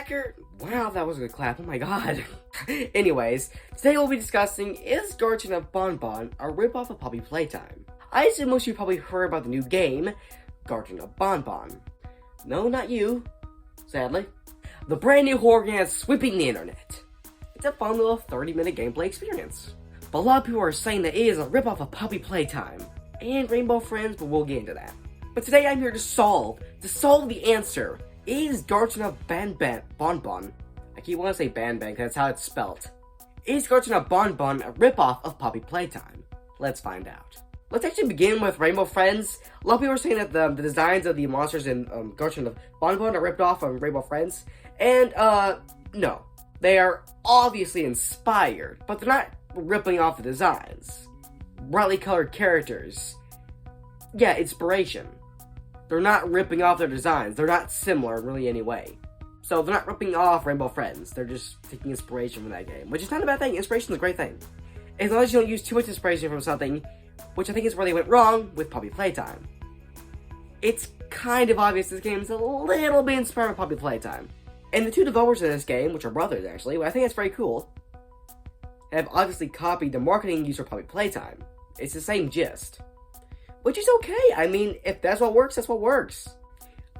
Thacker? Wow, that was a good clap. Oh my god. Anyways, today we'll be discussing, is Garten of Banban a ripoff of Poppy Playtime? I assume most of you probably heard about the new game, Garten of Banban. No, not you. Sadly. The brand new horror game that's sweeping the internet. It's a fun little 30-minute gameplay experience. But a lot of people are saying that it is a ripoff of Poppy Playtime and Rainbow Friends, but we'll get into that. But today I'm here to solve the answer. Is Garten of Banban, I keep wanting to say banban because that's how it's spelled. Is Garten of Banban a ripoff of Poppy Playtime? Let's find out. Let's actually begin with Rainbow Friends. A lot of people are saying that the designs of the monsters in Garten of Banban are ripped off from Rainbow Friends. And, no. They are obviously inspired, but they're not ripping off the designs. Brightly colored characters. Yeah, inspiration. They're not ripping off their designs. They're not similar in really any way. So they're not ripping off Rainbow Friends. They're just taking inspiration from that game, which is not a bad thing. Inspiration is a great thing. As long as you don't use too much inspiration from something, which I think is where they went wrong with Poppy Playtime. It's kind of obvious this game is a little bit inspired by Poppy Playtime. And the two developers of this game, which are brothers actually, I think that's very cool, have obviously copied the marketing used for Poppy Playtime. It's the same gist. Which is okay. I mean, if that's what works, that's what works.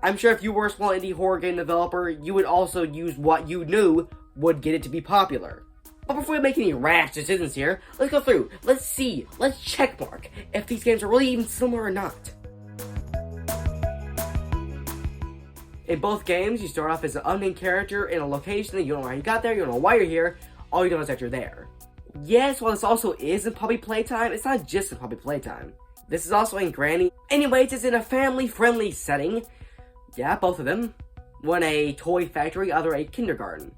I'm sure if you were a small indie horror game developer, you would also use what you knew would get it to be popular. But before we make any rash decisions here, let's go through. Let's see. Let's checkmark if these games are really even similar or not. In both games, you start off as an unnamed character in a location that you don't know how you got there, you don't know why you're here, all you know is that you're there. Yes, while this also is in Poppy Playtime, it's not just in Poppy Playtime. This is also in Granny. Anyways, it's in a family-friendly setting. Yeah, both of them. One a toy factory, other a kindergarten.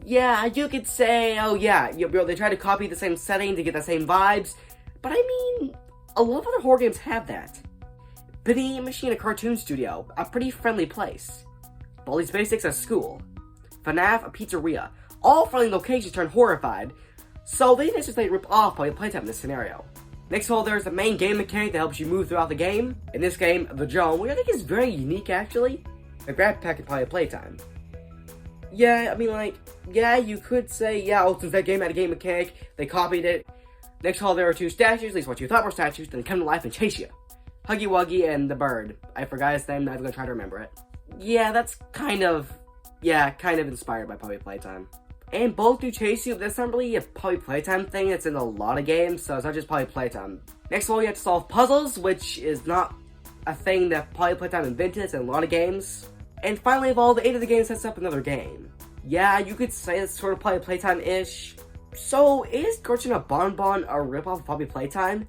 Yeah, you could say, oh yeah, they try to copy the same setting to get the same vibes. But I mean, a lot of other horror games have that. Penny Machine, a cartoon studio, a pretty friendly place. Baldi's Basics, a school. FNAF, a pizzeria. All friendly locations turn horrified. So they didn't necessarily rip off Poppy Playtime in this scenario. Next of all, there's the main game mechanic that helps you move throughout the game. In this game, the drone, which I think is very unique actually. A grab pack in Poppy Playtime. Yeah, I mean like, yeah, you could say, yeah, oh, since that game had a game mechanic, they copied it. Next of all, there are two statues, at least what you thought were statues, then come to life and chase you. Huggy Wuggy and the bird. I forgot his name, I'm gonna try to remember it. Yeah, that's kind of inspired by Poppy Playtime. And both do chase you, but that's not really a Poppy Playtime thing, it's in a lot of games, so it's not just Poppy Playtime. Next of all, you have to solve puzzles, which is not a thing that Poppy Playtime invented, it's in a lot of games. And finally of all, the end of the game sets up another game. Yeah, you could say it's sort of Poppy Playtime-ish. So, is Garten of Banban a ripoff of Poppy Playtime?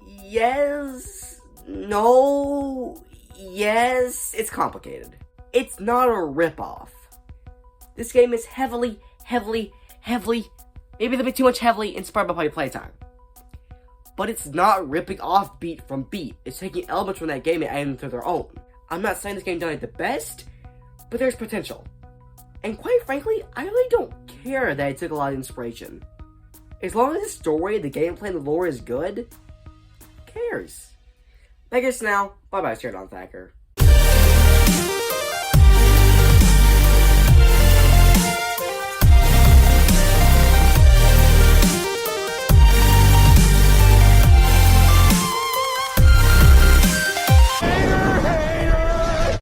Yes, no, yes, it's complicated. It's not a ripoff. This game is heavily, maybe a little bit too much heavily inspired by Poppy Playtime. But it's not ripping off beat from beat. It's taking elements from that game and adding them to their own. I'm not saying this game done it the best, but there's potential. And quite frankly, I really don't care that it took a lot of inspiration. As long as the story, the gameplay, and the lore is good, who cares? I guess now, bye-bye, Shared on Thacker.